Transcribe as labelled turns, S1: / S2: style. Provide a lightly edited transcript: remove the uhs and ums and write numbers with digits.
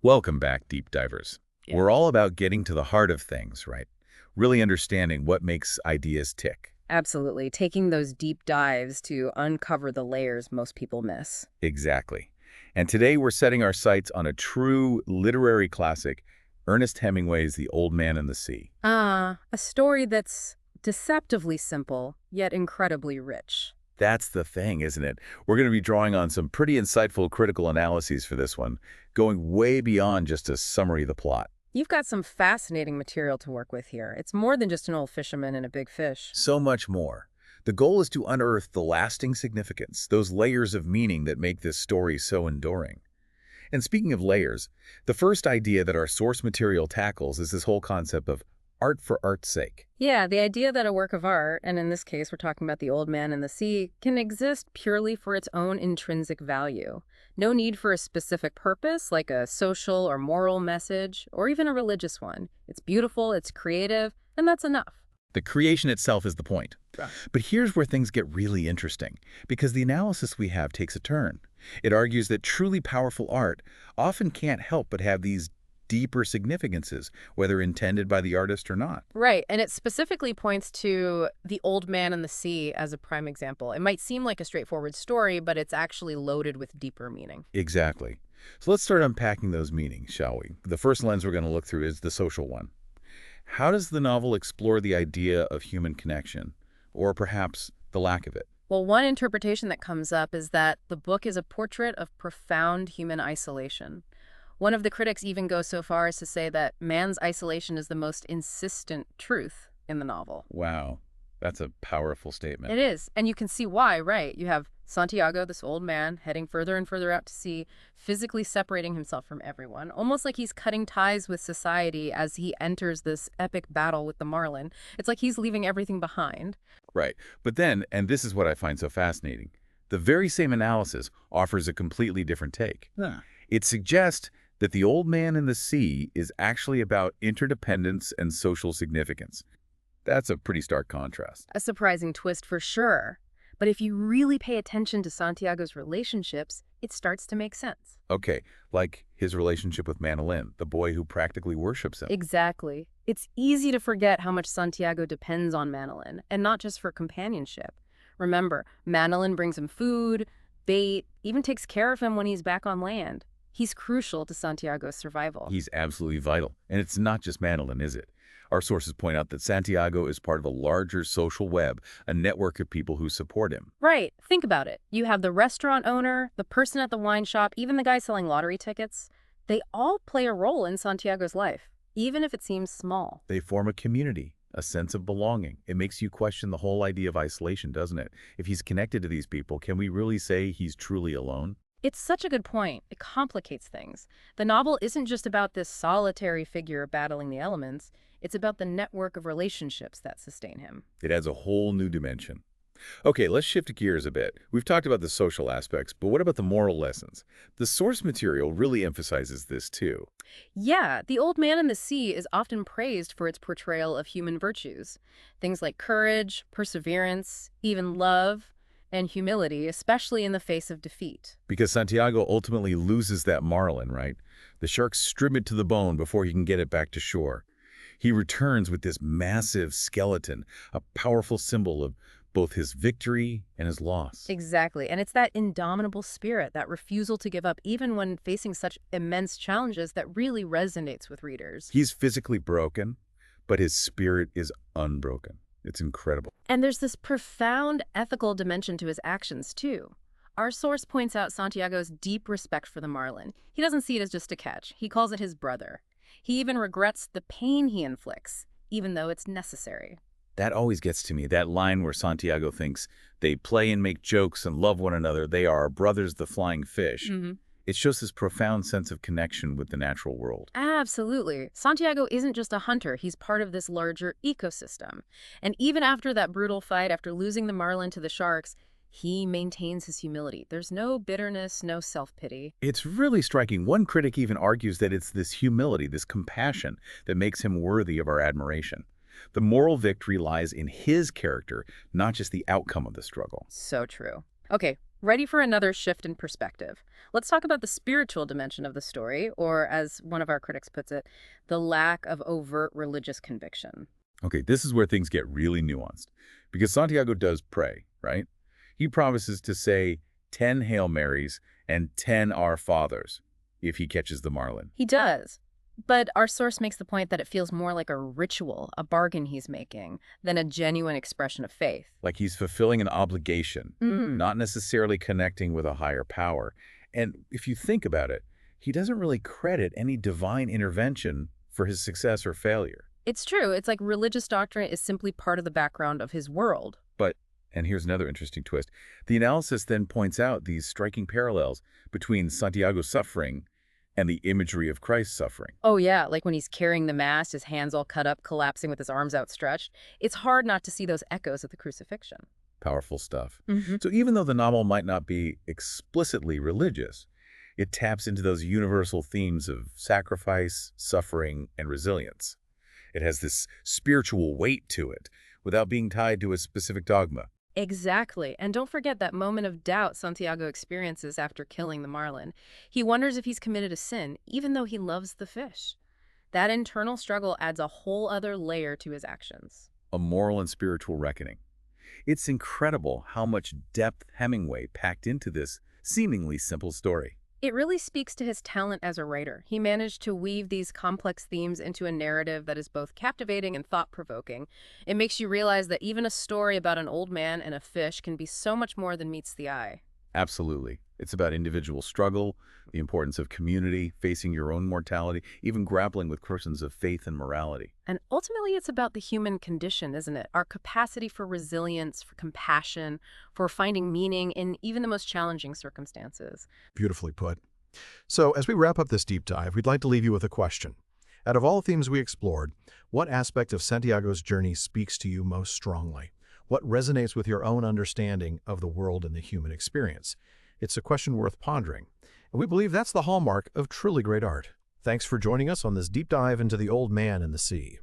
S1: Welcome back, deep divers.
S2: Yeah.
S1: We're all about getting to the heart of things, right? Really understanding what makes ideas tick.
S2: Absolutely. Taking those deep dives to uncover the layers most people miss.
S1: Exactly. And today we're setting our sights on a true literary classic, Ernest Hemingway's The Old Man and the Sea.
S2: A story that's deceptively simple, yet incredibly rich.
S1: That's the thing, isn't it? We're going to be drawing on some pretty insightful critical analyses for this one, going way beyond just a summary of the plot.
S2: You've got some fascinating material to work with here. It's more than just an old fisherman and a big fish.
S1: So much more. The goal is to unearth the lasting significance, those layers of meaning that make this story so enduring. And speaking of layers, the first idea that our source material tackles is this whole concept of art for art's sake.
S2: Yeah, the idea that a work of art, and in this case we're talking about The Old Man and the Sea, can exist purely for its own intrinsic value. No need for a specific purpose, like a social or moral message, or even a religious one. It's beautiful, it's creative, and that's enough.
S1: The creation itself is the point.
S2: Right.
S1: But here's where things get really interesting, because the analysis we have takes a turn. It argues that truly powerful art often can't help but have these deeper significances, whether intended by the artist or not.
S2: Right, and it specifically points to The Old Man and the Sea as a prime example. It might seem like a straightforward story, but it's actually loaded with deeper meaning.
S1: Exactly. So let's start unpacking those meanings, shall we? The first lens we're going to look through is the social one. How does the novel explore the idea of human connection, or perhaps the lack of it?
S2: Well, one interpretation that comes up is that the book is a portrait of profound human isolation. One of the critics even goes so far as to say that man's isolation is the most insistent truth in the novel.
S1: Wow, that's a powerful statement.
S2: It is, and you can see why, right? You have Santiago, this old man, heading further and further out to sea, physically separating himself from everyone, almost like he's cutting ties with society as he enters this epic battle with the marlin. It's like he's leaving everything behind.
S1: Right. But then, and this is what I find so fascinating, the very same analysis offers a completely different take.
S2: Huh.
S1: It suggests that The Old Man and the Sea is actually about interdependence and social significance. That's a pretty stark contrast.
S2: A surprising twist for sure. But if you really pay attention to Santiago's relationships, it starts to make sense.
S1: Okay, like his relationship with Manolin, the boy who practically worships him.
S2: Exactly. It's easy to forget how much Santiago depends on Manolin, and not just for companionship. Remember, Manolin brings him food, bait, even takes care of him when he's back on land. He's crucial to Santiago's survival.
S1: He's absolutely vital. And it's not just Manolin, is it? Our sources point out that Santiago is part of a larger social web, a network of people who support him.
S2: Right. Think about it. You have the restaurant owner, the person at the wine shop, even the guy selling lottery tickets. They all play a role in Santiago's life, even if it seems small.
S1: They form a community, a sense of belonging. It makes you question the whole idea of isolation, doesn't it? If he's connected to these people, can we really say he's truly alone?
S2: It's such a good point. It complicates things. The novel isn't just about this solitary figure battling the elements. It's about the network of relationships that sustain him.
S1: It adds a whole new dimension. Okay, let's shift gears a bit. We've talked about the social aspects, but what about the moral lessons? The source material really emphasizes this too.
S2: Yeah, The Old Man and the Sea is often praised for its portrayal of human virtues. Things like courage, perseverance, even love, and humility, especially in the face of defeat.
S1: Because Santiago ultimately loses that marlin, right? The sharks strip it to the bone before he can get it back to shore. He returns with this massive skeleton, a powerful symbol of both his victory and his loss.
S2: Exactly, and it's that indomitable spirit, that refusal to give up even when facing such immense challenges that really resonates with readers.
S1: He's physically broken, but his spirit is unbroken. It's incredible.
S2: And there's this profound ethical dimension to his actions, too. Our source points out Santiago's deep respect for the marlin. He doesn't see it as just a catch. He calls it his brother. He even regrets the pain he inflicts, even though it's necessary.
S1: That always gets to me, that line where Santiago thinks they play and make jokes and love one another. They are brothers, the flying fish.
S2: Mm-hmm.
S1: It shows this profound sense of connection with the natural world.
S2: Absolutely. Santiago isn't just a hunter. He's part of this larger ecosystem. And even after that brutal fight, after losing the marlin to the sharks, he maintains his humility. There's no bitterness, no self-pity.
S1: It's really striking. One critic even argues that it's this humility, this compassion, that makes him worthy of our admiration. The moral victory lies in his character, not just the outcome of the struggle.
S2: So true. Okay, Ready for another shift in perspective. Let's talk about the spiritual dimension of the story, or as one of our critics puts it, the lack of overt religious conviction.
S1: Okay, this is where things get really nuanced. Because Santiago does pray, right? He promises to say 10 Hail Marys and 10 Our Fathers if he catches the marlin.
S2: He does. But our source makes the point that it feels more like a ritual, a bargain he's making, than a genuine expression of faith.
S1: Like he's fulfilling an obligation, not necessarily connecting with a higher power. And if you think about it, he doesn't really credit any divine intervention for his success or failure.
S2: It's true. It's like religious doctrine is simply part of the background of his world.
S1: But, and here's another interesting twist, the analysis then points out these striking parallels between Santiago's suffering and the imagery of Christ's suffering.
S2: Oh, yeah, like when he's carrying the mast, his hands all cut up, collapsing with his arms outstretched. It's hard not to see those echoes of the crucifixion.
S1: Powerful stuff.
S2: Hmm.
S1: So even though the novel might not be explicitly religious, it taps into those universal themes of sacrifice, suffering, and resilience. It has this spiritual weight to it without being tied to a specific dogma.
S2: Exactly. And don't forget that moment of doubt Santiago experiences after killing the marlin. He wonders if he's committed a sin, even though he loves the fish. That internal struggle adds a whole other layer to his actions.
S1: A moral and spiritual reckoning. It's incredible how much depth Hemingway packed into this seemingly simple story.
S2: It really speaks to his talent as a writer. He managed to weave these complex themes into a narrative that is both captivating and thought-provoking. It makes you realize that even a story about an old man and a fish can be so much more than meets the eye.
S1: Absolutely. It's about individual struggle, the importance of community, facing your own mortality, even grappling with questions of faith and morality.
S2: And ultimately, it's about the human condition, isn't it? Our capacity for resilience, for compassion, for finding meaning in even the most challenging circumstances.
S3: Beautifully put. So, as we wrap up this deep dive, we'd like to leave you with a question. Out of all the themes we explored, what aspect of Santiago's journey speaks to you most strongly? What resonates with your own understanding of the world and the human experience? It's a question worth pondering, and we believe that's the hallmark of truly great art. Thanks for joining us on this deep dive into The Old Man and the Sea.